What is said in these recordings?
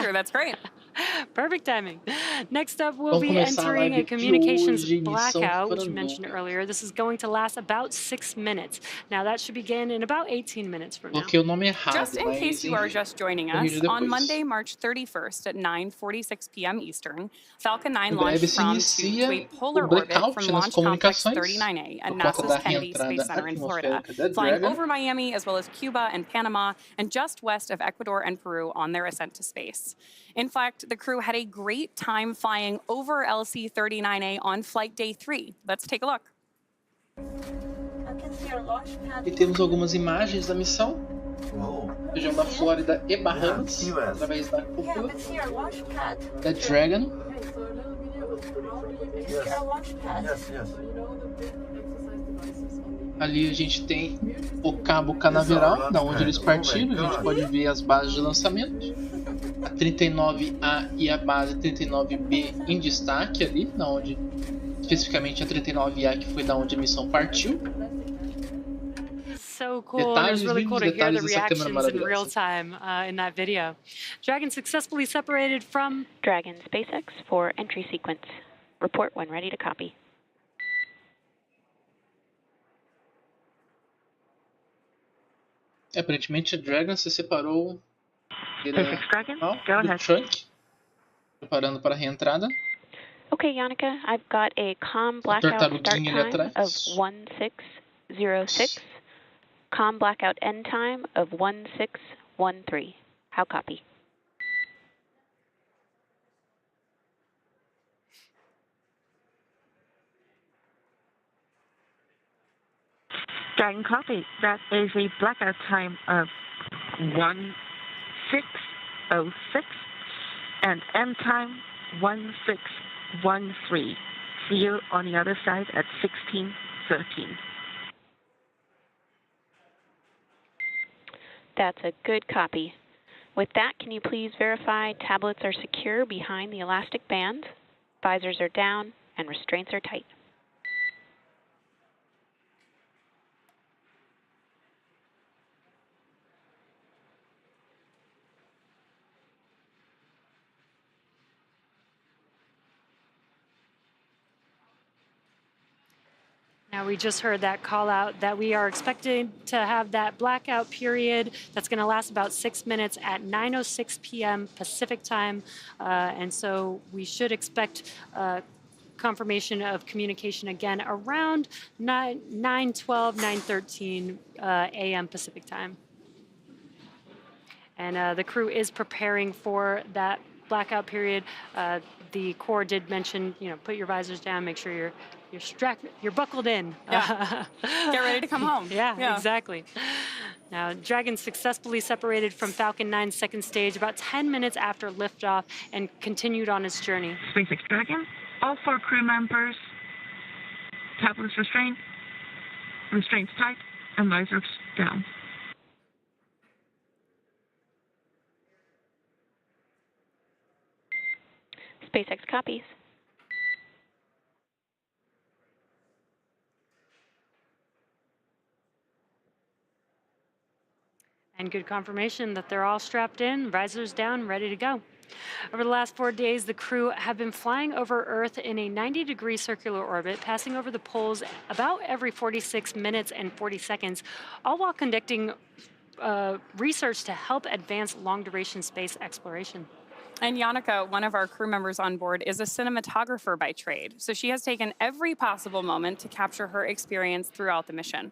Andrew. That's great. Perfect timing. Next up, we'll Vamos be começar a entering a live de communications hoje, missão blackout, which you FRAN2. mentioned earlier. This is going to last about 6 minutes. Now, that should begin in about 18 minutes from now. Coloquei o nome errado, Just in mas case you are just joining corrijo us, depois. on Monday, March 31st at 9:46 p.m. Eastern, Falcon 9 Em breve launched se FRAN2 to a inicia polar o orbit blackout from nas Launch Complex comunicações 39A at por conta NASA's da Kennedy reentrada Space Center in Florida, atmosférica da flying Dragon. over Miami as well as Cuba and Panama and just west of Ecuador and Peru on their ascent to space. In fact, the crew had a great time flying over LC-39A on flight day 3. Let's take a look. E temos algumas imagens da missão. Região da Flórida e Bahamas, através da cúpula da Dragon. Ali a gente tem o cabo canaveral, da onde eles partiram. A gente pode ver as bases de lançamento. A 39A e a base 39B em destaque ali, da onde especificamente a 39A, que foi da onde a missão partiu. So cool, and it was really cool to hear the reactions in real maravilhosa. time in that video. Dragon successfully separated from Dragon SpaceX for entry sequence. Report when ready to copy. Aparentemente a Dragon se separou SpaceX Dragon, go do ahead. truck, preparando para a reentrada. Okay, Yannicka, I've got a COM blackout start tartaruguinha ali time of atrás. 1606, COM blackout end time of 1613. How copy? Dragon copy. That is a blackout time of 1606 and end time 1613. See you on the other side at 1613. That's a good copy. With that, can you please verify tablets are secure behind the elastic bands, visors are down, and restraints are tight? Now, we just heard that call out that we are expecting to have that blackout period that's going to last about 6 minutes at 9:06 p.m. Pacific time. And so we should expect confirmation of communication again around 9:12, 9:13 a.m. Pacific time. And the crew is preparing for that blackout period. The Corps did mention, put your visors down, make sure you're strapped, you're buckled in. Yeah. Get ready to come home. Yeah, exactly. Now, Dragon successfully separated from Falcon 9's second stage about 10 minutes after liftoff and continued on its journey. SpaceX Dragon, all 4 crew members, tablets restrained, restraints tight, and visors down. SpaceX copies. And good confirmation that they're all strapped in, visors down, ready to go. Over the last 4 days, the crew have been flying over Earth in a 90-degree circular orbit, passing over the poles about every 46 minutes and 40 seconds, all while conducting research to help advance long-duration space exploration. And Yannicka, one of our crew members on board, is a cinematographer by trade. So she has taken every possible moment to capture her experience throughout the mission.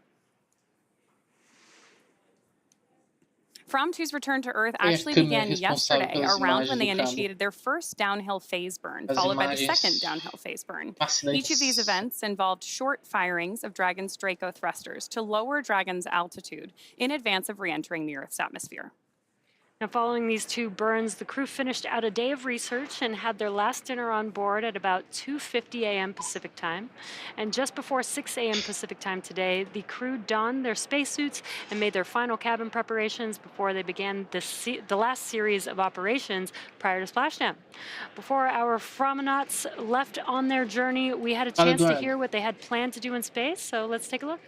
FRAN2's return to Earth actually began yesterday, around when they initiated their first downhill phase burn, followed by the second downhill phase burn. Each of these events involved short firings of Dragon's Draco thrusters to lower Dragon's altitude in advance of re-entering the Earth's atmosphere. Now, following these 2 burns, the crew finished out a day of research and had their last dinner on board at about 2:50 a.m. Pacific time. And just before 6 a.m. Pacific time today, the crew donned their spacesuits and made their final cabin preparations before they began the last series of operations prior to splashdown. Before our Fromenauts left on their journey, we had a chance to hear what they had planned to do in space, so let's take a look.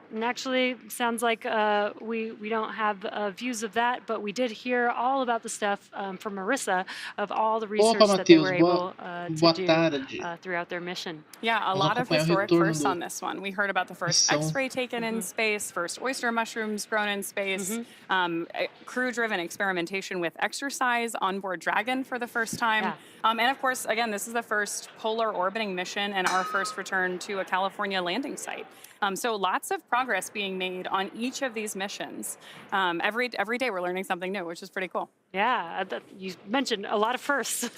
And actually, sounds like we don't have views of that, but we did hear all about the stuff from Marissa of all the research Opa, that they Matheus, were boa, able boa to do tarde. throughout their mission. Yeah, a Vamos lot of acompanhar o historic retorno firsts do on this one. We heard about the first missão. X-ray taken in space, first oyster mushrooms grown in space, crew-driven experimentation with exercise on board Dragon for the first time. Yeah. And of course, again, this is the first polar orbiting mission and our first return to a California landing site. So lots of progress being made on each of these missions. Every day we're learning something new, which is pretty cool. Yeah, you mentioned a lot of firsts.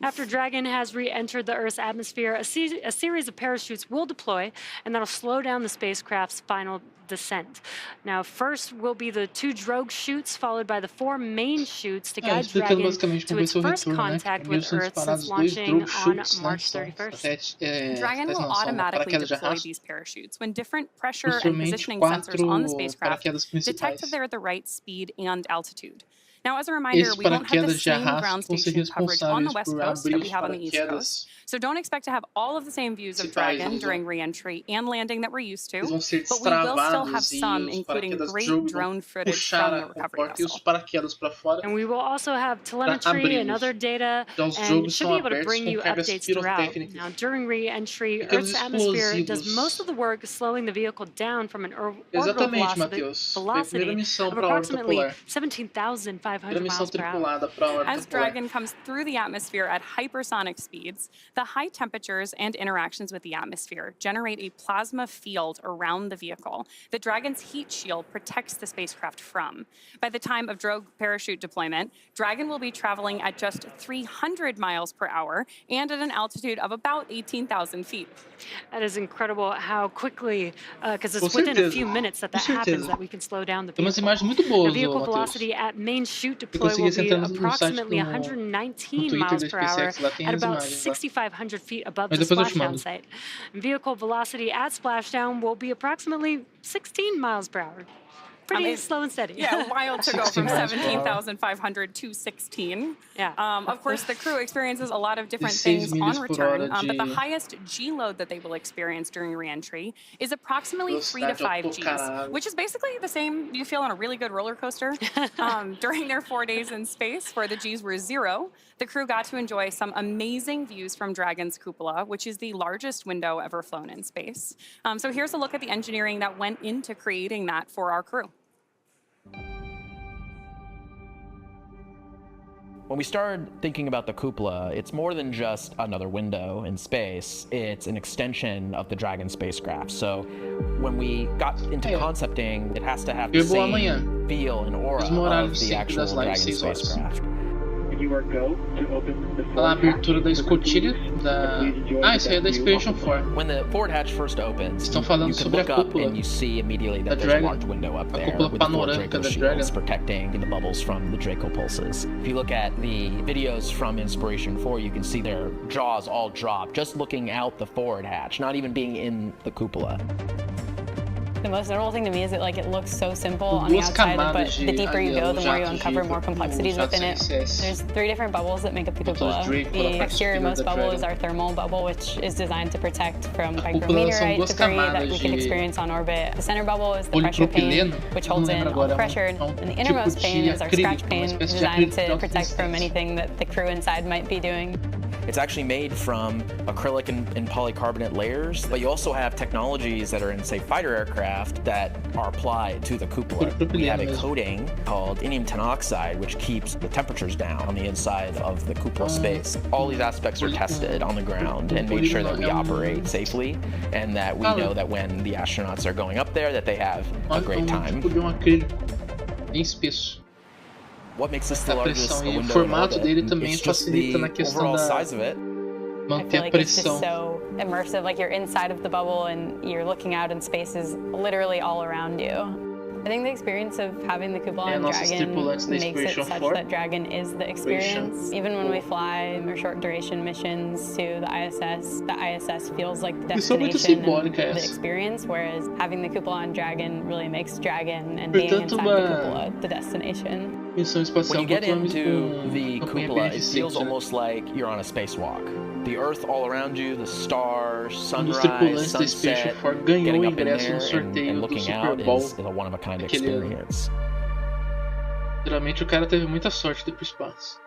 After Dragon has re-entered the Earth's atmosphere, a series of parachutes will deploy, and that'll slow down the spacecraft's final descent. Now, first will be the 2 drogue chutes, followed by the 4 main chutes to guide Dragon to its first contact with Earth since launching on March 31st. Dragon will automatically deploy these parachutes when different pressure and positioning sensors on the spacecraft detect that they're at the right speed and altitude. Now, as a reminder, we won't have the same ground station coverage on the West Coast that we have on the East Coast. So don't expect to have all of the same views of Dragon during re-entry and landing that we're used to, but we will still have some, including great drone footage from the recovery vessel. And we will also have telemetry and other data, and should be able to bring you updates throughout. Now, during re-entry, Earth's atmosphere does most of the work slowing the vehicle down from an orbital velocity of approximately 17,500 miles per hour. As Dragon comes through the atmosphere at hypersonic speeds, the high temperatures and interactions with the atmosphere generate a plasma field around the vehicle that Dragon's heat shield protects the spacecraft from. By the time of drogue parachute deployment, Dragon will be traveling at just 300 miles per hour and at an altitude of about 18,000 feet. That is incredible how quickly, because it's within a few minutes that happens, that we can slow down the vehicle. The vehicle velocity at main chute deploy will be approximately 119 miles per hour at about 6,500 feet above the splashdown site. And vehicle velocity at splashdown will be approximately 16 miles per hour. Pretty slow and steady. Yeah, wild to go from 17,500 to 16. Yeah. Of course, the crew experiences a lot of different things on return, but the highest G load that they will experience during re-entry is approximately 3 to 5 Gs, which is basically the same you feel on a really good roller coaster. During their 4 days in space, where the Gs were 0, the crew got to enjoy some amazing views from Dragon's cupola, which is the largest window ever flown in space. So here's a look at the engineering that went into creating that for our crew. When we started thinking about the cupola, it's more than just another window in space. It's an extension of the Dragon spacecraft. So when we got into concepting, it has to have the same feel and aura of the actual Dragon spacecraft. A abertura da escotilha da... isso aí é da Expedition 4. When the forward hatch first opens, Estão falando you can sobre a look up cúpula and you see immediately da that there's a Dragon. large window up A there cúpula with the four panorâmica Draco da shields Dragon. protecting the bubbles from the Draco pulses. If you look at the videos from Inspiration 4, you can see their jaws all drop just looking out the forward hatch, not even being in the cupola. The most notable thing to me is that it looks so simple on the outside, but the deeper you go, the more you uncover more complexities within it. There's 3 different bubbles that make up the cupola. The exterior-most bubble is our thermal bubble, which is designed to protect from micrometeorite debris that we can experience on orbit. The center bubble is the pressure pane, which holds in all the pressure, and the innermost pane is our scratch pane, designed to protect from anything that the crew inside might be doing. It's actually made from acrylic and polycarbonate layers, but you also have technologies that are in, say, fighter aircraft that are applied to the cupola. We have a coating called indium tenoxide, which keeps the temperatures down on the inside of the cupola space. All these aspects are tested on the ground and made sure that we operate safely and that we know that when the astronauts are going up there that they have a great time. What makes this the largest window o formato in dele orbit? também It's just facilita the na questão overall da size of it. manter a I feel like it's just pressão. so immersive, like you're inside of the bubble and you're looking out and space is literally all around you. I think the experience of having the cupola on Dragon makes it such that Dragon is the experience. Even when we fly our short duration missions to the ISS feels like the destination and the experience, whereas having the cupola on Dragon really makes Dragon and being inside the cupola the destination. Missão espacial When you get into the cupola, it feels almost like you're on a spacewalk. The earth all around you, the stars, Um dos sunrise, tripulantes da Space sunset, Force ganhou getting o up in ingresso no there sorteio and do looking Super out Bowl. is a one-of-a-kind Aquele ano. experience. Geralmente o cara teve muita sorte de ir pro espaço.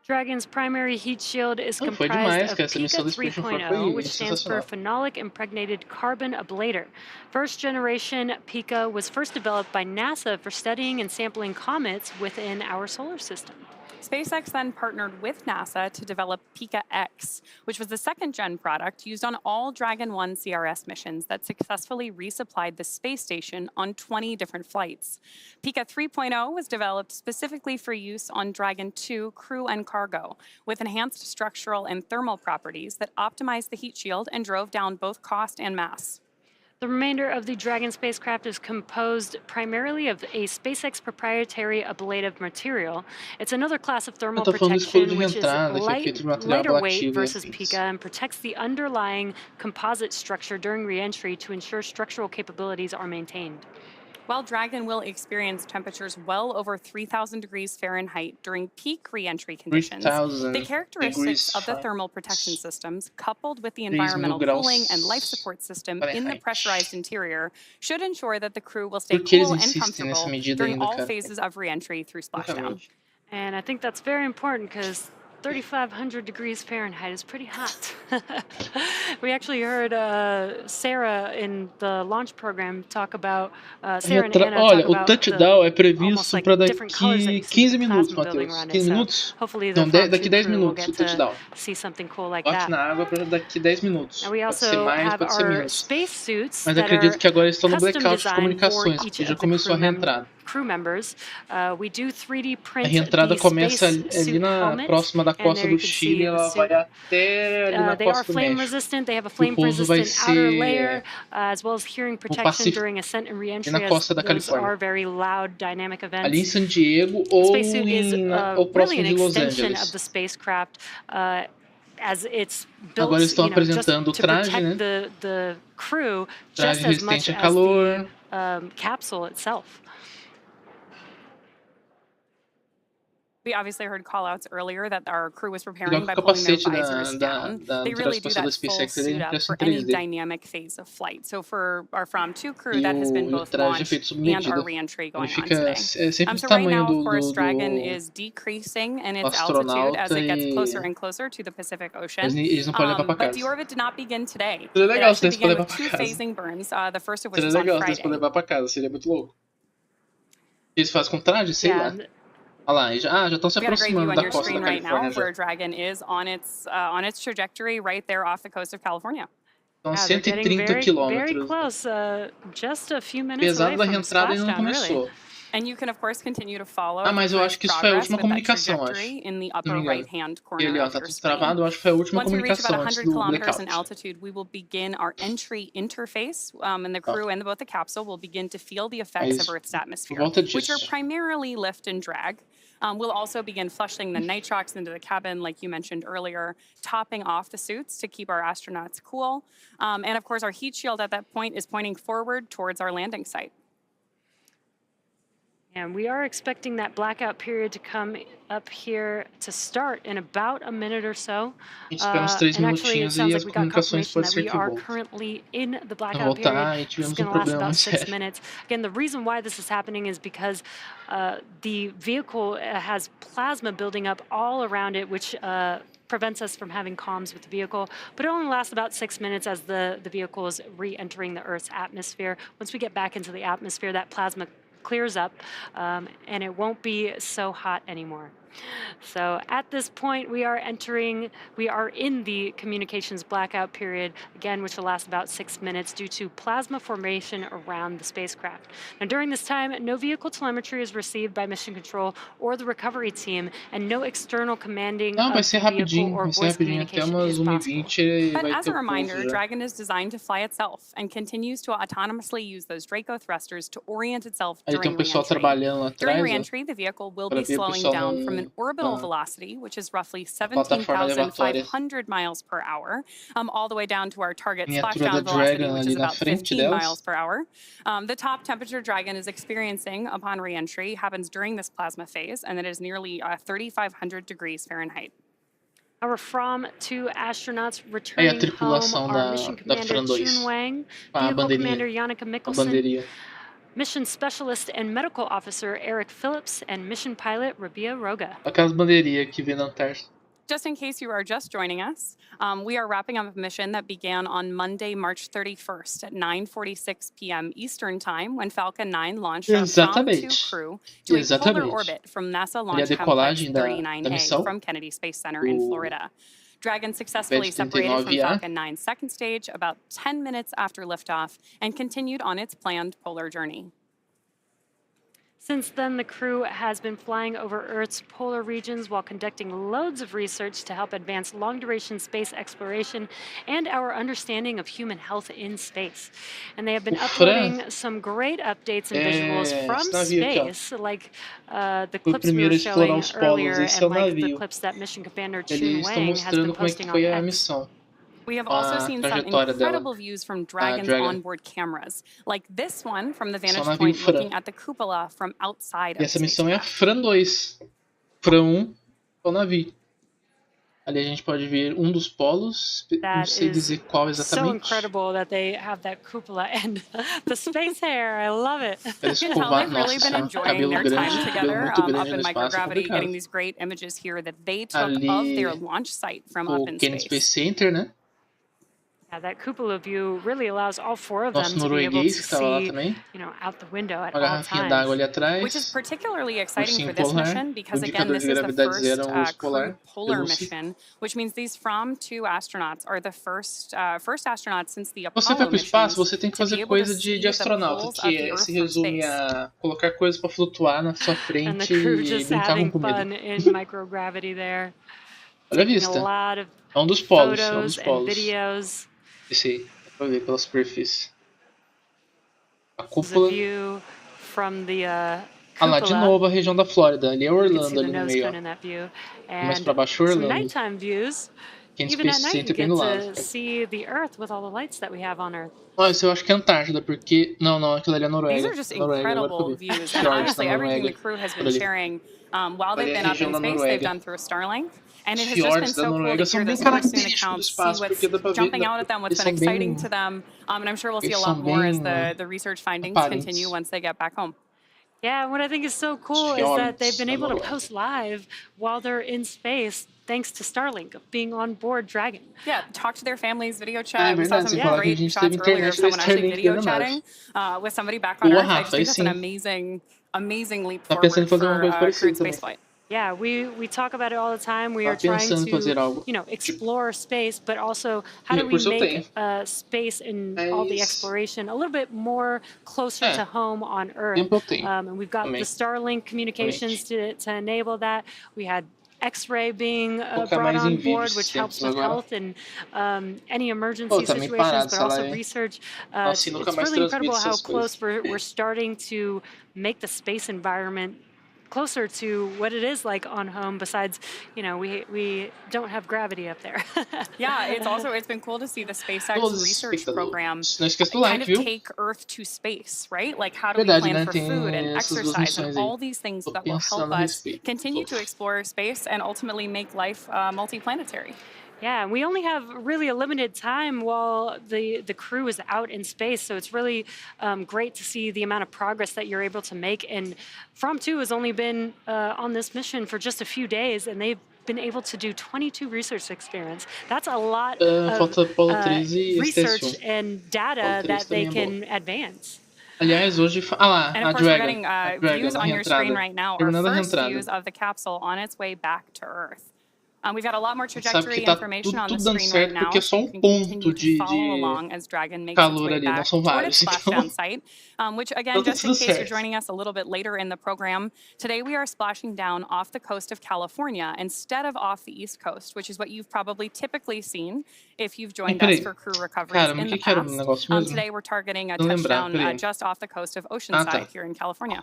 Dragon's primary heat shield is Foi comprised demais, of cara. Essa missão Pika da Space Force 3.0, foi which stands for sensacional. Phenolic Impregnated Carbon Ablator. First generation Pika was first developed by NASA for studying and sampling comets within our solar system. SpaceX then partnered with NASA to develop Pika X, which was the second-gen product used on all Dragon 1 CRS missions that successfully resupplied the space station on 20 different flights. Pika 3.0 was developed specifically for use on Dragon 2 crew and cargo, with enhanced structural and thermal properties that optimized the heat shield and drove down both cost and mass. The remainder of the Dragon spacecraft is composed primarily of a SpaceX proprietary ablative material. It's another class of thermal protection which is lighter weight versus Pika and protects the underlying composite structure during re-entry to ensure structural capabilities are maintained. While Dragon will experience temperatures well over 3,000 degrees Fahrenheit during peak re-entry conditions, the characteristics of the thermal protection systems, coupled with the environmental cooling and life support system in the pressurized interior, should ensure that the crew will stay cool and comfortable during all phases of re-entry through splashdown. And I think that's very important because 3,500 degrees Fahrenheit is pretty hot. We actually heard Sarah in the launch program talk about Sarah and Anna Olha, talk o about touchdown é previsto para different colors that daqui you see 15 with minutos, plasma building Matheus. around 15 it. minutos? So hopefully the Não, daqui 10 crew will minutos o get to touchdown. see something cool like Bate that. na água para daqui 10 minutos. And we Pode ser also mais, have pode ser our menos. spacesuits Mas that acredito are que agora eles estão no custom blackout de designed for comunicações, each porque já of the começou a reentrada. crew members. We do 3D A print reentrada the começa ali spacesuit na helmet, próxima da and costa there you do can Chile, see the ela vai suit. até ali na They are costa do flame México. resistant. They have a E o flame pouso vai resistant outer ser layer, as well as hearing protection Pacífico during ascent and e re-entry, na as costa da those Califórnia. are very loud dynamic events. Ali em San Diego ou Spacesuit is ou really próximo an de Los extension of Angeles. the spacecraft, as it's built, Agora eles estão just apresentando o to traje, protect né? the crew, Traje just as much resistente a as calor. the capsule itself. We obviously heard call-outs earlier that our crew was Igual preparing que by o pulling their capacete visors down. They do really do espacial da that full SpaceX, ele é suit up impresso for em any 3D. dynamic phase of flight. So for our FRAN2 crew, E that has been o both traje é launch feito sob and medida. our re-entry Ele going on fica today. sempre do So right now, tamanho of course, Dragon do is decreasing in its altitude as astronauta it gets closer e and closer to the Pacific Ocean. eles não podem levar para But casa. deorbit did not begin today. Seria It legal se actually eles began pudessem with levar two para casa. phasing burns, the first of which Seria was on legal se eles Friday. pudessem levar para casa, seria muito louco. Eles fazem com traje, sei lá. Olha lá, já estão se We got a great view aproximando on da your costa da screen right now, Califórnia where já. Dragon is on its trajectory right there off the coast of California. São They're getting 130 very quilômetros. close, just a few O minutes away pesado da from reentrada ainda não splashdown, really. começou. And you can, of course, continue to follow Mas the eu crew's acho que isso foi a progress última with that comunicação, acho. trajectory in the Não upper me engano. right-hand E corner ali, ó, of tá your tudo screen. travado. Eu acho que foi a última Once we reach about comunicação antes 100 do kilometers in blackout. altitude, we will begin our entry interface, and the crew and both the capsule will begin to feel the effects of Earth's atmosphere, which are primarily lift and drag. We'll also begin flushing the nitrox into the cabin, like you mentioned earlier, topping off the suits to keep our astronauts cool. And of course, our heat shield at that point is pointing forward towards our landing site. And we are expecting that blackout period to come up here to start in about a minute or so. A gente espera uns 3 And actually, it minutinhos sounds e like as we got comunicações confirmation podem that ser we que are voltem. currently in the blackout Voltar period. e It's tivemos going to last problema about mais 6 sério. minutes. Again, the reason why this is happening is because the vehicle has plasma building up all around it, which prevents us from having comms with the vehicle, but it only lasts about 6 minutes as the vehicle is re-entering the Earth's atmosphere. Once we get back into the atmosphere, that plasma clears up, and it won't be so hot anymore. So at this point, we are in the communications blackout period, again, which will last about 6 minutes due to plasma formation around the spacecraft. Now, during this time, no vehicle telemetry is received by mission control or the recovery team, and no external commanding Não, vai of ser the vehicle rapidinho, or vai ser voice rapidinho. Até communication umas is 1h20 possible. But vai as ter a o pouso reminder, já. Dragon is designed to fly itself and continues to autonomously use those Draco thrusters to orient itself Aí tem during o pessoal re-entry. trabalhando lá During atrás, ó, re-entry, the vehicle will para be ver o slowing pessoal down from an orbital na velocity, which is roughly plataforma elevatória. 17,500 miles per hour, all the way down to our target Miniatura da splashdown velocity, Dragon which ali is na about frente 15 miles delas. per hour. The top temperature Dragon is experiencing upon re-entry happens during this plasma phase, and it is nearly 3,500 degrees Fahrenheit. Our FRAN2 astronauts Aí a returning home tripulação are Mission da Commander FRAN2. Chun Wang, Com a Vehicle bandeirinha. Commander Yannicka A Mikkelsen, bandeirinha. Mission Specialist and Medical Officer Eric Phillips, and Mission Pilot Rabia Roga. Aquelas bandeirinhas que vem na Antártida. Just in case you are just joining us, we are wrapping up a mission that began on Monday, March 31st at 9:46 p.m. Eastern Time when Falcon 9 launched our FRAN2 crew to a polar orbit from NASA Launch Complex 39A from Kennedy Space Center in Florida. Dragon successfully separated from Falcon 9's second stage about 10 minutes after liftoff and continued on its planned polar journey. Since then, the crew has been flying over Earth's polar regions while conducting loads of research to help advance long-duration space exploration and our understanding of human health in space. And they have been uploading some great updates and visuals from space, like the clips we were showing earlier and like the clips that Mission Commander Chun Wang has been posting on X. We have also seen some incredible views from Dragon's onboard cameras, like this one from the vantage point looking at the cupola from outside of essa missão é a FRAN2. FRAN1 é o navio. Ali a gente pode ver dos polos, não sei dizer qual exatamente. So incredible that they have that cupola and the space hair. I love it. Eles escovaram, nossa, cabelo grande, cabelo muito grande no espaço, getting these great images here that they took of their launch site from up in Kennedy Space Center, né? That cupola view really allows all four of them to be able to see, out the window at all times. Which is particularly exciting for this mission because, again, this is the first crewed polar mission, which means these FRAN2 astronauts are the first astronauts since the Apollo Você vai para o espaço, você tem que fazer coisa de astronauta, que se resume a colocar coisas para flutuar na sua frente e brincar com comida. Olha a vista. É dos polos, dos polos. Esse aí, dá pra ver pela superfície. A cúpula. Lá de novo a região da Flórida. Ali é Orlando, ali no meio. Mais pra baixo Orlando. Kennedy Space Center bem do lado. Nossa, eu acho que é Antártida, porque... Não, aquilo ali é Noruega. These are just incredible views. And honestly, everything the crew has been sharing while they've been up in space, they've done through a Starlink. And it has just been so cool to hear those first-hand accounts, see what's jumping out at them, what's been exciting to them. And I'm sure we'll see a lot more as the research findings continue once they get back home. Yeah, what I think is so cool is that they've been able to post live while they're in space, thanks to Starlink being on board Dragon. Yeah, talk to their families, video chat. We saw some great shots earlier of someone actually video chatting with somebody back on Earth. I just think that's an amazing leap forward for crewed spaceflight. Yeah, we talk about it all the time. We are trying to, explore space, but also how do we make space and all the exploration a little bit more closer to home on Earth. And we've got the Starlink communications to enable that. We had X-ray being brought on board, which helps with health and any emergency situations, but also research. It's really incredible how close we're starting to make the space environment closer to what it is like on home. Besides, we don't have gravity up there. Yeah, it's been cool to see the SpaceX research program kind of take Earth to space, right? Like how do we plan for food and exercise and all these things that will help us continue to explore space and ultimately make life multiplanetary. Yeah, we only have really a limited time while the crew is out in space, so it's really great to see the amount of progress that you're able to make. And FRAN2 has only been on this mission for just a few days, and they've been able to do 22 research experiments. That's a lot of research and data that they can advance. Aliás, hoje... and of course, we're getting views on your screen right now, our first views of the capsule on its way back to Earth. We've got a lot more trajectory information on the screen right now, so you can continue to follow along as Dragon makes its way back toward its splashdown site, which, again, just in case you're joining us a little bit later in the program, today we are splashing down off the coast of California instead of off the East Coast, which is what you've probably typically seen if you've joined us for crew recoveries in the past. Today we're targeting a touchdown just off the coast of Oceanside here in California.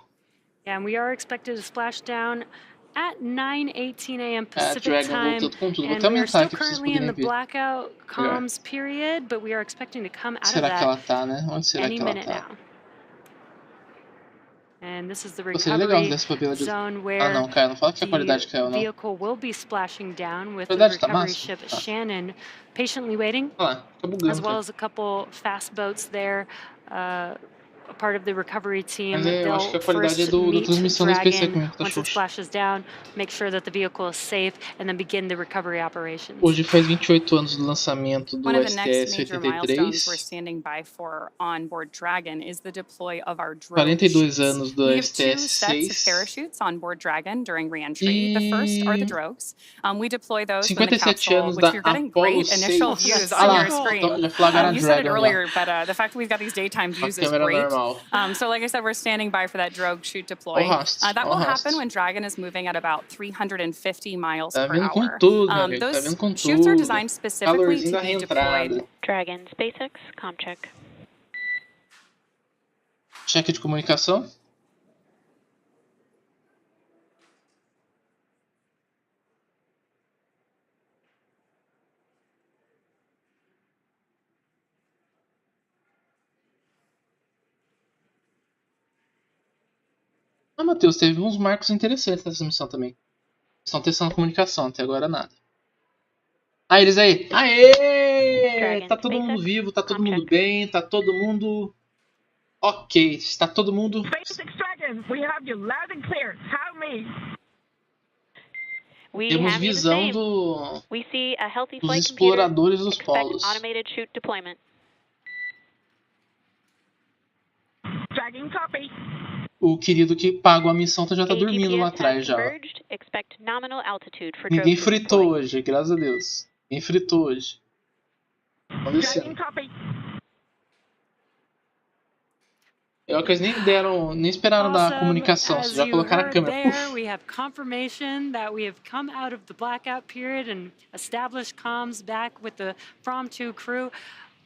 Yeah, and we are expected to splash down at 9:18 a.m. Pacific time, and we're still currently in the blackout comms period, but we are expecting to come out of that any minute now. And this is the Seria legal se recovery desse pra ver zone Ah, where não, caiu. Não fala que a qualidade the caiu, não. vehicle will be splashing down with the Qualidade tá recovery máxima? ship Tá. Shannon patiently waiting, Olha lá, fica as bugando well aqui. as a couple fast boats there, a part of the recovery team. Mas eu acho que They'll a qualidade é first da meet transmissão da SpaceX Dragon mesmo que tá once it xoxa. splashes down, make sure that the vehicle is safe, and then begin the recovery operations. Hoje faz 28 anos do lançamento do One of the next major milestones we're STS-83. standing by for on board Dragon is the deploy of our drone 42 chutes. anos do We have two sets of STS-6. parachutes on board Dragon during reentry. The first are the E drogues. We deploy those when the 57 capsule, anos which da you're getting Apollo great initial 6. views Ah on lá, your screen. já flagaram a You said it Dragon lá. earlier, but the fact that we've got these daytime A views is câmera great. normal. So like I said, we're standing by for that drogue chute deploy. That will happen when Dragon is moving at about 350 miles Tá per vindo com hour. tudo, meu amigo. Tá Those vindo com chutes are tudo. designed specifically Calorzinho to da be deployed. reentrada. Dragon, SpaceX, comm check. Cheque de comunicação. Ah, Matheus, teve uns marcos interessantes nessa missão também. Estão testando a comunicação, até agora nada. Ah, eles aí. Aê! Tá todo mundo vivo, tá todo mundo bem, tá todo mundo... Ok, está todo mundo... SpaceX Dragon, we have you loud and clear. How me? Temos visão dos exploradores dos polos. Automated chute deployment. Dragon copy. O querido que pagou a missão já tá dormindo lá atrás já. Ninguém fritou hoje, graças a Deus. Ninguém fritou hoje. Vamos descendo. Eu que eles nem esperaram da comunicação, já colocaram a câmera. Puf. We have confirmation that we have come out of the blackout period and established comms back with the FRAN2 crew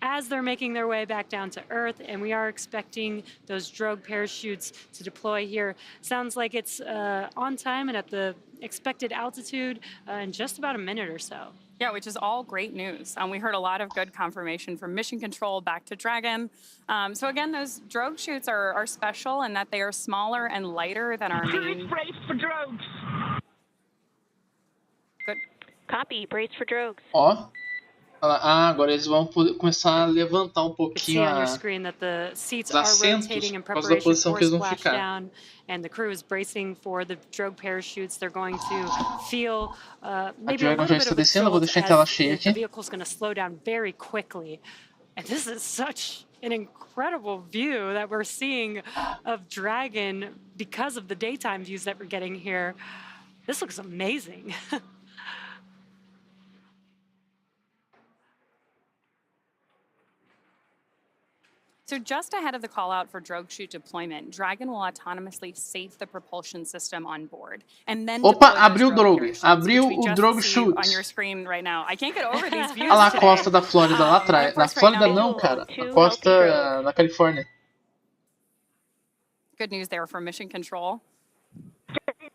as they're making their way back down to Earth, and we are expecting those drogue parachutes to deploy here. Sounds like it's on time and at the expected altitude in just about a minute or so. Yeah, which is all great news. We heard a lot of good confirmation from Mission Control back to Dragon. So again, those drogue chutes are special in that they are smaller and lighter than our main... Brace for drogues. Good. Copy, brace for drogues. Ó. Ah, agora eles vão começar a levantar um pouquinho os assentos por causa da posição que eles vão ficar. And the crew is bracing for the drogue parachutes. They're going to feel maybe a a little já bit está of a descendo, vou jolt deixar a tela as cheia the aqui. vehicle's going to slow down very quickly. And this is such an incredible view that we're seeing of Dragon because of the daytime views that we're getting here. This looks amazing. So just ahead of the call out for drogue chute deployment, Dragon will autonomously safe the propulsion system on board, and then Opa, abriu o drogue, abriu o drogue chute. On your screen right now. I can't get over these views. Olha lá a costa da Flórida lá atrás. Na Flórida não, cara. A costa na Califórnia. Good news there from Mission Control.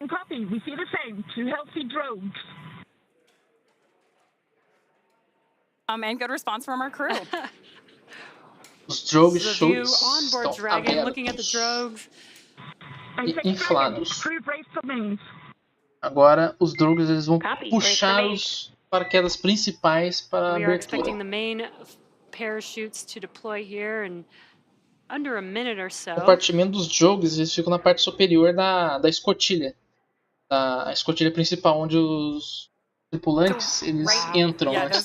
Copy. We see the same. Two healthy drogues. And good response from our crew. Os drogue chutes onboard Dragon, looking at the drogues. E inflados. Agora os drogues eles vão puxar os paraquedas principais para a abertura. We are expecting the main parachutes to deploy here in under a minute or so. O compartimento dos drogues eles ficam na parte superior da escotilha. Da escotilha principal, onde os tripulantes eles entram antes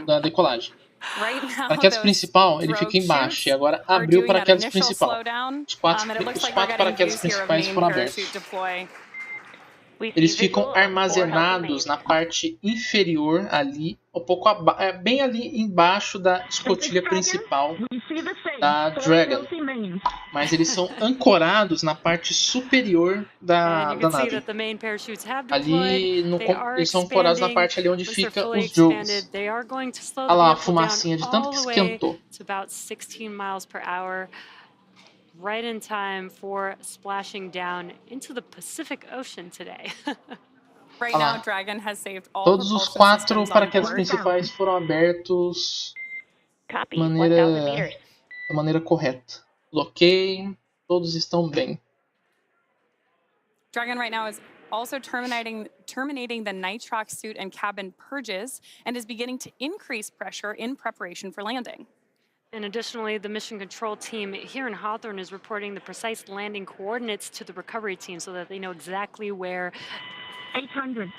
da decolagem. O paraquedas principal ele fica embaixo e agora abriu o paraquedas principal. Os quatro paraquedas principais foram abertos. Eles ficam armazenados na parte inferior ali, um pouco bem ali embaixo da escotilha principal da Dragon. Mas eles são ancorados na parte superior da nave. Ali eles são ancorados na parte ali onde fica os drogues. Olha lá a fumacinha de tanto que esquentou. Right in time for splashing down into the Pacific Ocean today. Right now, Dragon has saved all todos os quatro paraquedas principais foram abertos da maneira correta. Ok, todos estão bem. Dragon right now is also terminating the nitrox suit and cabin purges and is beginning to increase pressure in preparation for landing. And additionally, the mission control team here in Hawthorne is reporting the precise landing coordinates to the recovery team so that they know exactly where 800.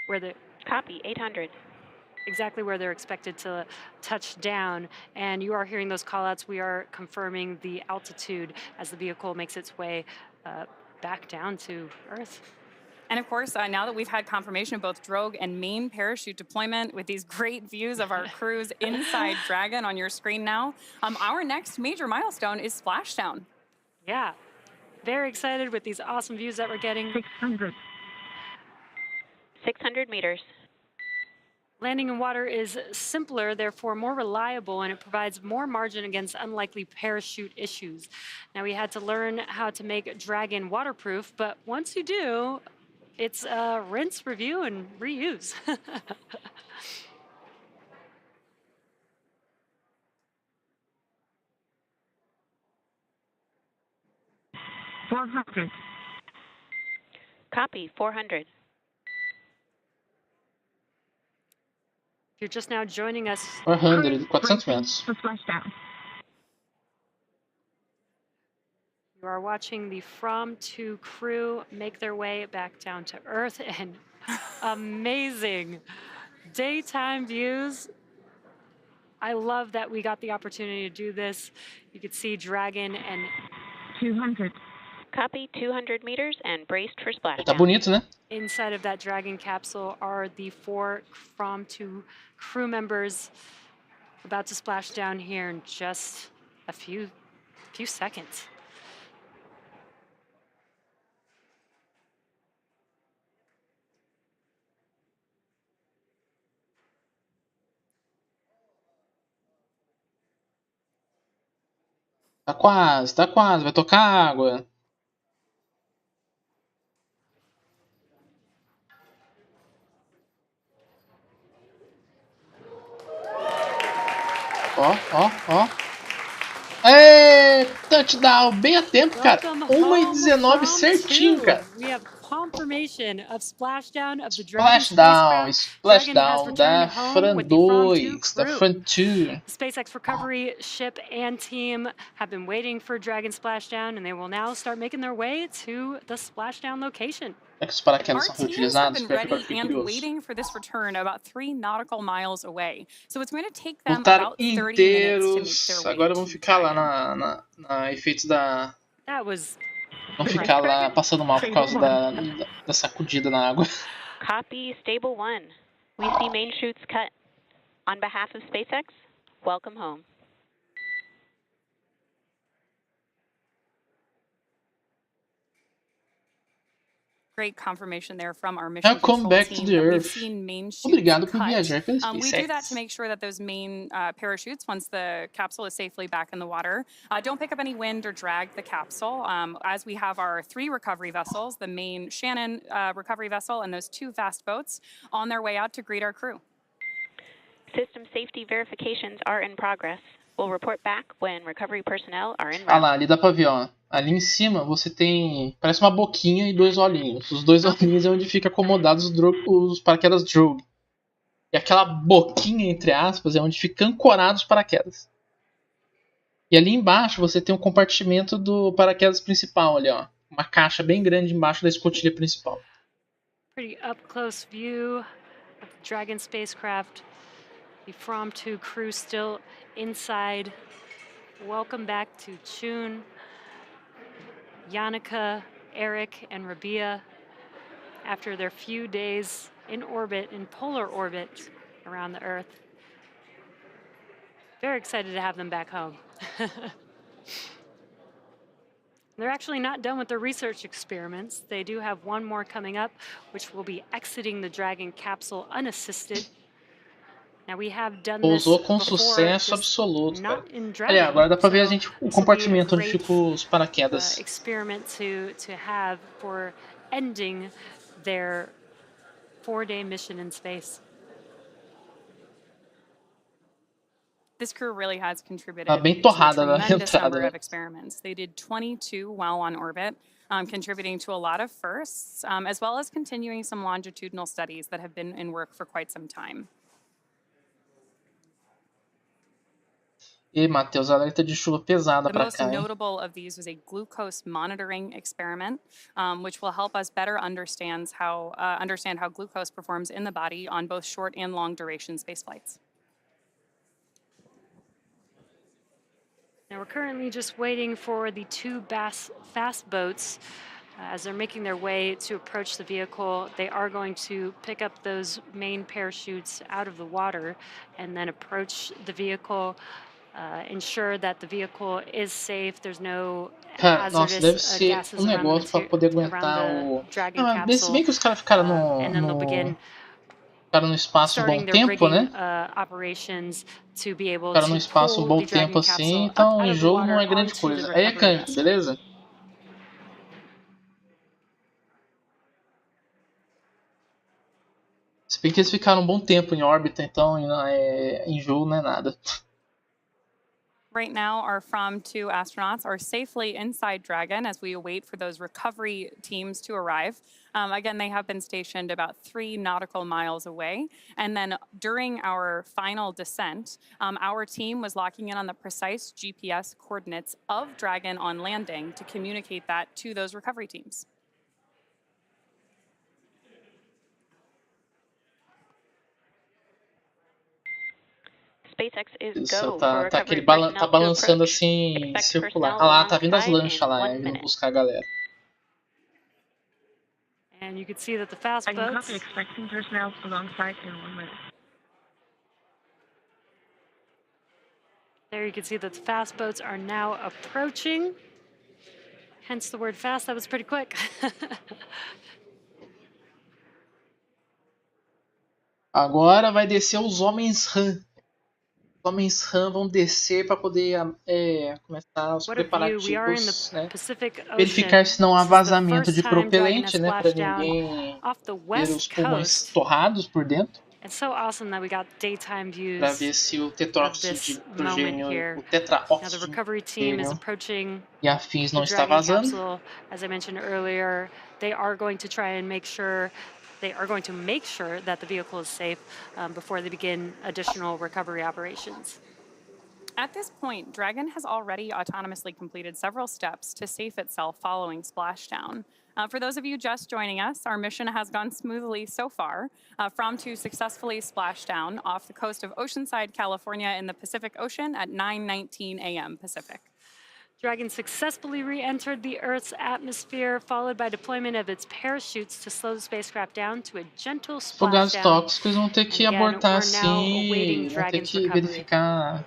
Where the Copy, 800. Exactly where they're expected to touch down. And you are hearing those callouts. We are confirming the altitude as the vehicle makes its way back down to Earth. And of course, now that we've had confirmation of both drogue and main parachute deployment with these great views of our crews inside Dragon on your screen now, our next major milestone is splashdown. Yeah, very excited with these awesome views that we're getting. 600. 600 meters. Landing in water is simpler, therefore more reliable, and it provides more margin against unlikely parachute issues. Now, we had to learn how to make Dragon waterproof, but once you do, it's rinse, review, and reuse. 400. Copy, 400. If you're just now joining us, 400, 400 metros. For splashdown. You are watching the FRAN2 crew make their way back down to Earth, and amazing daytime views. I love that we got the opportunity to do this. You could see Dragon and 200. Copy, 200 meters and braced for splashdown. Tá bonito, né? inside of that Dragon capsule are the 4 FRAN2 crew members about to splash down here in just a few seconds. Tá quase, vai tocar água. Ó. Ê, touchdown, bem a tempo, cara. 1:19 certinho, cara. We have confirmation of splashdown of the Splashdown da FRAN2, da FRAN2. SpaceX recovery ship and team have been waiting for Dragon splashdown, and they will now start making their way to the splashdown location. É que os paraquedas são Our teams have reutilizados, been que é ready and curioso. waiting for this return about 3 nautical miles away. So it's going to take them Voltaram about 30 minutes to make inteiros. their way. Agora vamos ficar lá na efeitos da... That was Vão ficar lá passando mal por causa da sacudida na água. Copy, Stable 1. We see main chutes cut. On behalf of SpaceX, welcome home. Great confirmation there from our mission Welcome control back team to the that we've Earth. seen main chutes Obrigado por cut. viajar pela We do that SpaceX. to make sure that those main parachutes, once the capsule is safely back in the water, don't pick up any wind or drag the capsule. As we have our 3 recovery vessels, the main Shannon recovery vessel and those 2 fast boats on their way out to greet our crew. System safety verifications are in progress. We'll report back when recovery personnel are en Ah route. lá, ali dá pra ver, ó. Ali em cima você tem... Parece uma boquinha e 2 olhinhos. Os 2 olhinhos é onde fica acomodados os paraquedas drogue. E aquela boquinha, entre aspas, é onde fica ancorado os paraquedas. E ali embaixo você tem um compartimento do paraquedas principal ali, ó. Uma caixa bem grande embaixo da escotilha principal. pretty up-close view of the Dragon spacecraft. The FRAN2 crew still inside. Welcome back to Chun, Yannicka, Eric, and Rabia after their few days in orbit, in polar orbit around the Earth. Very excited to have them back home. They're actually not done with their research experiments. They do have one more coming up, which will be exiting the Dragon capsule unassisted. Now we have done this Pousou com before, sucesso just absoluto, cara. not in Dragon. Olha, agora dá pra ver a So gente, o this will be a compartimento onde great, ficam os paraquedas. experiment to have for ending their 4-day mission in space. This crew really has contributed Tá bem to a torrada na tremendous entrada, number né? of experiments. They did 22 while on orbit. contributing to a lot of firsts, as well as continuing some longitudinal studies that have been in work for quite some time. E Matheus, alerta de chuva pesada The para most cá, hein? notable of these was a glucose monitoring experiment, which will help us better understand how glucose performs in the body on both short and long duration space flights. Now we're currently just waiting for the two fast boats. As they're making their way to approach the vehicle, they are going to pick up those main parachutes out of the water and then approach the vehicle, ensure that the vehicle is safe. There's no Cara, nossa, deve hazardous ser gases negócio para poder aguentar around the o... Dragon Ah, mas se bem capsule. que os caras ficaram And then they'll begin ficaram no espaço um bom starting their tempo, rigging né? operations to be able Ficaram no to espaço um pull bom the Dragon tempo assim, capsule up então out em of the jogo não water é grande onto the coisa. Aí é recovery câmbio, vessel. beleza? Se bem que eles ficaram um bom tempo em órbita, então em jogo não é nada. Right now, our FRAN2 astronauts are safely inside Dragon as we await for those recovery teams to arrive. Again, they have been stationed about 3 nautical miles away. And then during our final descent, our team was locking in on the precise GPS coordinates of Dragon on landing to communicate that to those recovery teams. SpaceX is Isso, go for tá recovery aquele personnel tá to balançando approach. assim, Expect circular. personnel Ah lá, tá vindo as alongside lanchas in lá, 1 indo minute. buscar a galera. And you can see that the fast I can boats copy expecting personnel alongside in 1 minute. There you can see that the fast boats are now approaching. Hence the word fast. That was pretty quick. Agora vai descer os homens RAM. Os homens RAM vão descer para poder começar os What a view. We are in the preparativos, né? Pacific Ocean. Verificar se não há This is the vazamento first de time Dragon has propelente, né? Para splashed down ninguém off the ver os west pulmões coast. torrados por dentro. It's so awesome that we got daytime Para views ver se o of tetróxido this de moment hidrogênio, here. o Now the tetraóxido recovery de team is hidrogênio approaching e afins the não está Dragon vazando. capsule. As I mentioned earlier, they are going to try and make sure that the vehicle is safe before they begin additional recovery operations. At this point, Dragon has already autonomously completed several steps to safe itself following splashdown. For those of you just joining us, our mission has gone smoothly so far. FRAN2 successfully splashed down off the coast of Oceanside, California in the Pacific Ocean at 9:19 a.m. Pacific. Dragon successfully re-entered the Earth's atmosphere, followed by deployment of its parachutes to slow the spacecraft down to a gentle Fogados splashdown. tóxicos, eles vão ter que abortar assim, awaiting vão ter Dragon's que recovery. verificar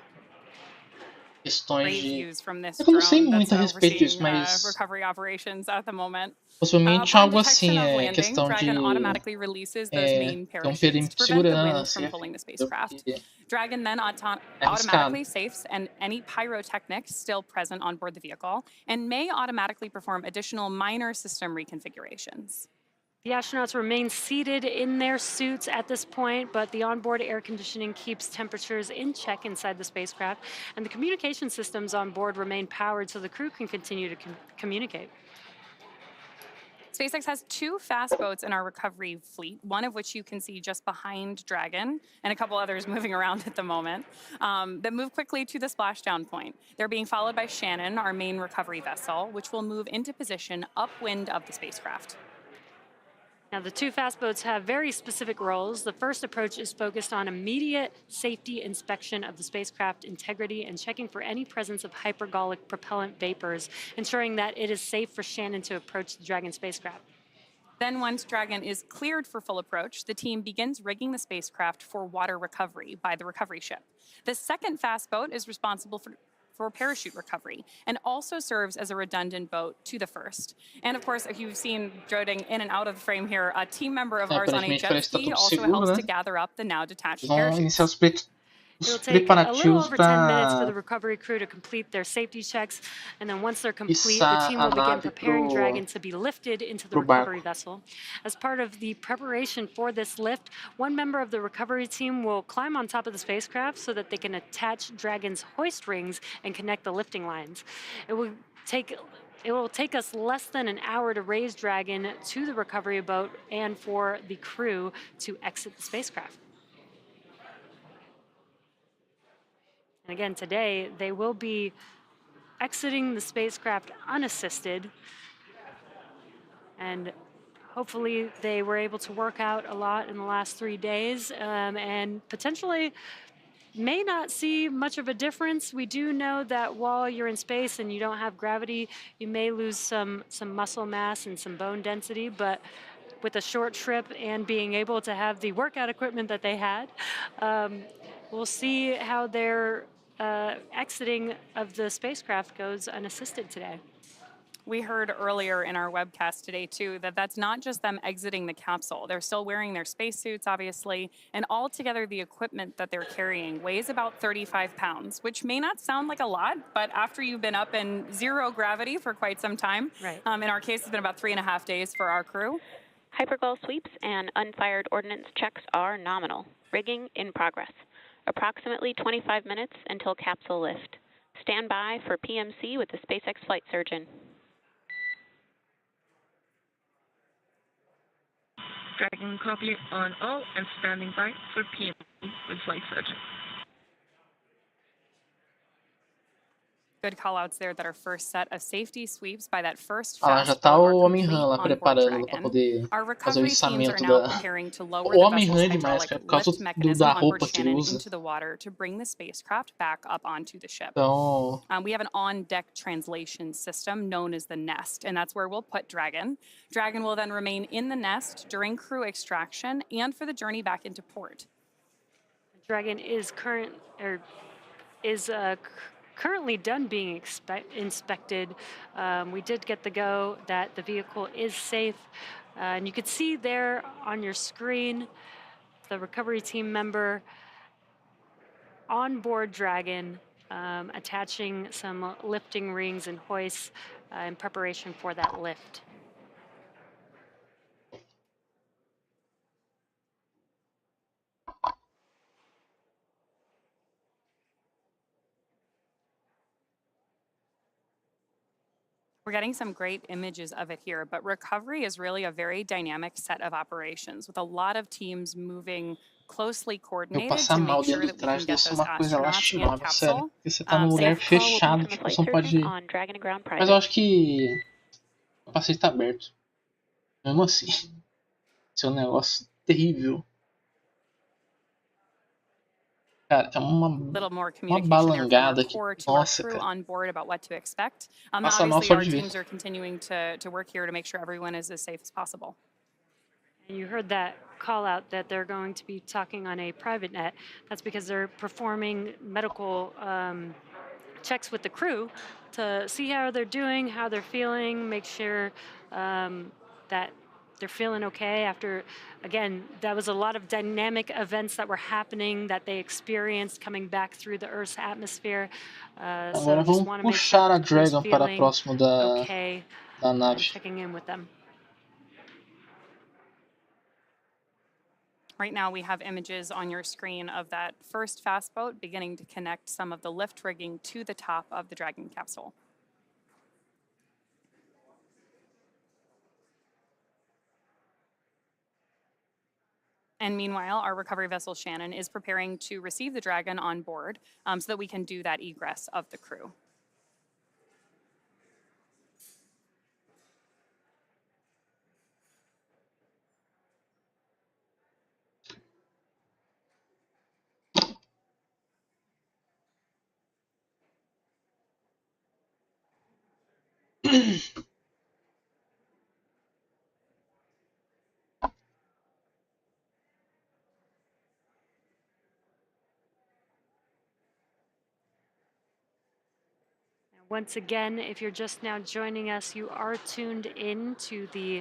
questões Great de... views from this É que eu não sei drone muito a that's respeito disso, overseeing mas recovery operations at the moment. possivelmente Upon algo detection assim, of landing, questão de Dragon automatically releases those main ter parachutes perímetro to de prevent the wind segurança, from pulling the spacecraft. porque Dragon then arriscado. automatically safes and any pyrotechnics still present on board the vehicle and may automatically perform additional minor system reconfigurations. The astronauts remain seated in their suits at this point, but the onboard air conditioning keeps temperatures in check inside the spacecraft, and the communication systems on board remain powered so the crew can continue to communicate. SpaceX has 2 fast boats in our recovery fleet, one of which you can see just behind Dragon, and a couple others moving around at the moment, that move quickly to the splashdown point. They're being followed by Shannon, our main recovery vessel, which will move into position upwind of the spacecraft. Now, the 2 fast boats have very specific roles. The first approach is focused on immediate safety inspection of the spacecraft integrity and checking for any presence of hypergolic propellant vapors, ensuring that it is safe for Shannon to approach the Dragon spacecraft. Then once Dragon is cleared for full approach, the team begins rigging the spacecraft for water recovery by the recovery ship. The second fast boat is responsible for parachute recovery and also serves as a redundant boat to the first. And of course, if you've seen Joding in and out of the frame here, a team member of ours on a jet ski also helps to gather up the now detached parachutes. It'll take a little over 10 minutes for the recovery crew to complete their safety checks, and then once they're complete, the team will begin preparing Dragon to be lifted into the recovery vessel. As part of the preparation for this lift, one member of the recovery team will climb on top of the spacecraft so that they can attach Dragon's hoist rings and connect the lifting lines. It will take it will take us less than an hour to raise Dragon to the recovery boat and for the crew to exit the spacecraft. And again, today, they will be exiting the spacecraft unassisted. And hopefully they were able to work out a lot in the last 3 days and potentially may not see much of a difference. We do know that while you're in space and you don't have gravity, you may lose some muscle mass and some bone density, but with a short trip and being able to have the workout equipment that they had, we'll see how their exiting of the spacecraft goes unassisted today. We heard earlier in our webcast today, too, that that's not just them exiting the capsule. They're still wearing their spacesuits, obviously, and altogether the equipment that they're carrying weighs about 35 pounds, which may not sound like a lot, but after you've been up in zero gravity for quite some time, right. In our case, it's been about 3.5 days for our crew. Hypergol sweeps and unfired ordnance checks are nominal. Rigging in progress. Approximately 25 minutes until capsule lift. Stand by for PMC with the SpaceX flight surgeon. Dragon copy on all and standing by for PMC with flight surgeon. Good call-outs there that are first set of safety sweeps by that first Ah, já tá o Homem-Rã lá preparando para poder fazer o içamento da... O Homem-Rã é demais, cara, por causa da roupa que ele usa. Então... We have an on-deck translation system known as the nest, and that's where we'll put Dragon. Dragon will then remain in the nest during crew extraction and for the journey back into port. Dragon is currently done being inspected. We did get the go that the vehicle is safe. And you can see there on your screen, the recovery team member on board Dragon, attaching some lifting rings and hoists in preparation for that lift. We're getting some great images of it here, but recovery is really a very dynamic set of operations with a lot of teams moving closely coordinated to make sure that we can get those astronauts and capsule. Você tá num lugar fechado, tipo, você não pode... Mas eu acho que o capacete tá aberto. Mesmo assim. Isso é um negócio terrível. Cara, é uma balangada aqui. Nossa, cara. Passa mal só de ver. And you heard that call out that they're going to be talking on a private net. That's because they're performing medical checks with the crew to see how they're doing, how they're feeling, make sure that they're feeling okay after, again, that was a lot of dynamic events that were happening that they experienced coming back through the Earth's atmosphere. Agora vamos puxar a Dragon para próximo da nave. Checking in with them. Right now we have images on your screen of that first fast boat beginning to connect some of the lift rigging to the top of the Dragon capsule. And meanwhile, our recovery vessel Shannon is preparing to receive the Dragon on board so that we can do that egress of the crew. Once again, if you're just now joining us, you are tuned in to the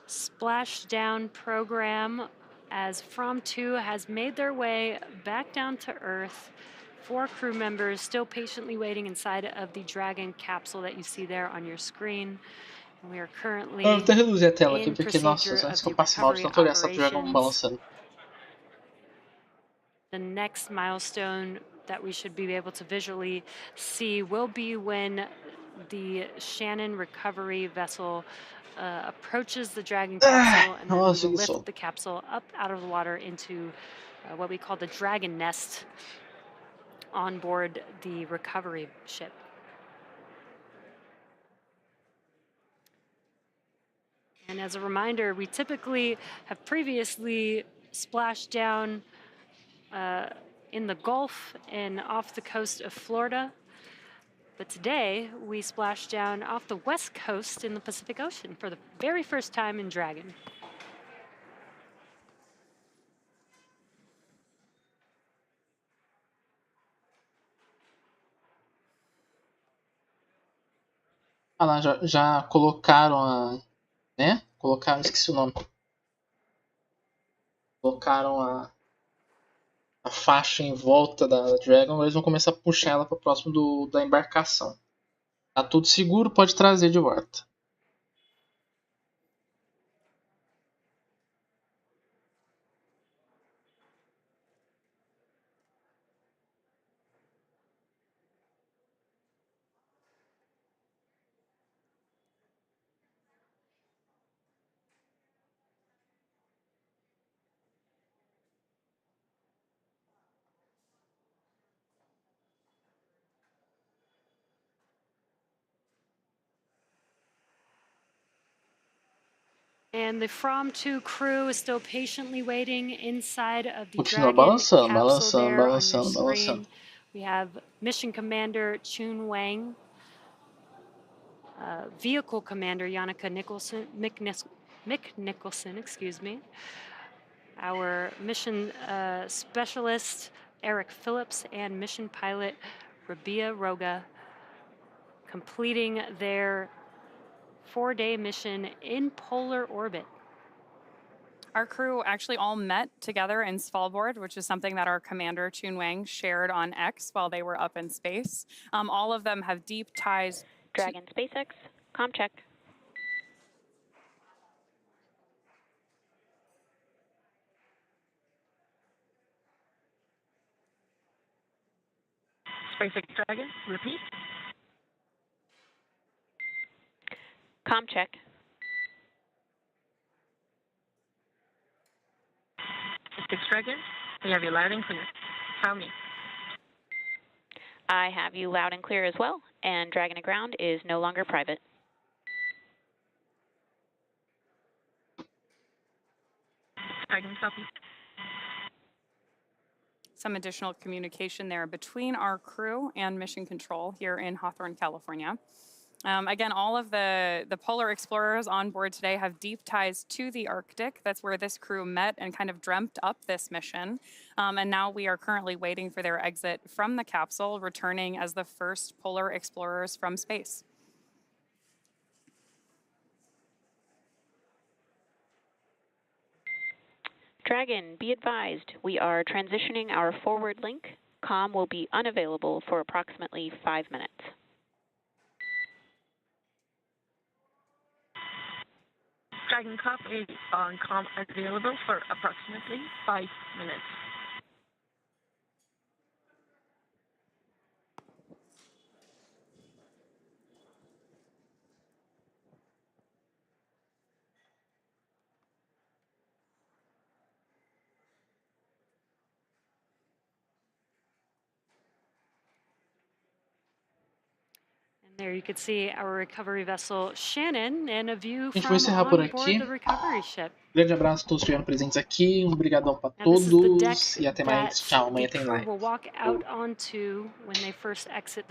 Splashdown program as FRAN2 has made their way back down to Earth. 4 crew members still patiently waiting inside of the Dragon capsule that you see there on your screen. And we are currently vou até reduzir a tela aqui, porque, nossa, antes que eu passe mal de tanto olhar essa Dragon balançando. The next milestone that we should be able to visually see will be when the Shannon recovery vessel approaches the Dragon capsule, and then we will lift the capsule up out of the water into what we call the Dragon nest on board the recovery ship. And as a reminder, we typically have previously splashed down in the Gulf and off the coast of Florida. But today, we splashed down off the west coast in the Pacific Ocean for the very first time in Dragon. Ah lá, já colocaram a... né? Colocaram, esqueci o nome. Colocaram a faixa em volta da Dragon, agora eles vão começar a puxar ela para próximo da embarcação. Tá tudo seguro, pode trazer de volta. And the FRAN2 crew is still patiently waiting inside of the Continua Dragon balançando, capsule balançando, there balançando, on your balançando. screen. We have Mission Commander Chun Wang, Vehicle Commander Yannicka Mick Nicholson, excuse me, our Mission Specialist Eric Phillips, and Mission Pilot Rabia Roga, completing their 4-day mission in polar orbit. Our crew actually all met together in Svalbard, which is something that our commander, Chun Wang, shared on X while they were up in space. All of them have deep ties. Dragon SpaceX, comm check. SpaceX Dragon, repeat. Comm check. SpaceX Dragon, we have you loud and clear. Tell me. I have you loud and clear as well, and Dragon to ground is no longer private. Dragon copy. Some additional communication there between our crew and mission control here in Hawthorne, California. Again, all of the polar explorers on board today have deep ties to the Arctic. That's where this crew met and kind of dreamt up this mission. And now we are currently waiting for their exit from the capsule, returning as the first polar explorers from space. Dragon, be advised, we are transitioning our forward link. Comm will be unavailable for approximately 5 minutes. Dragon Cup is on comm available for approximately 5 minutes. There you can see our recovery vessel Shannon and a view A gente from vai encerrar por on board aqui. the recovery ship. Grande abraço a todos que estiveram presentes aqui. Um obrigadão para todos e até mais. Tchau, amanhã tem live. Will walk out onto when they first exit the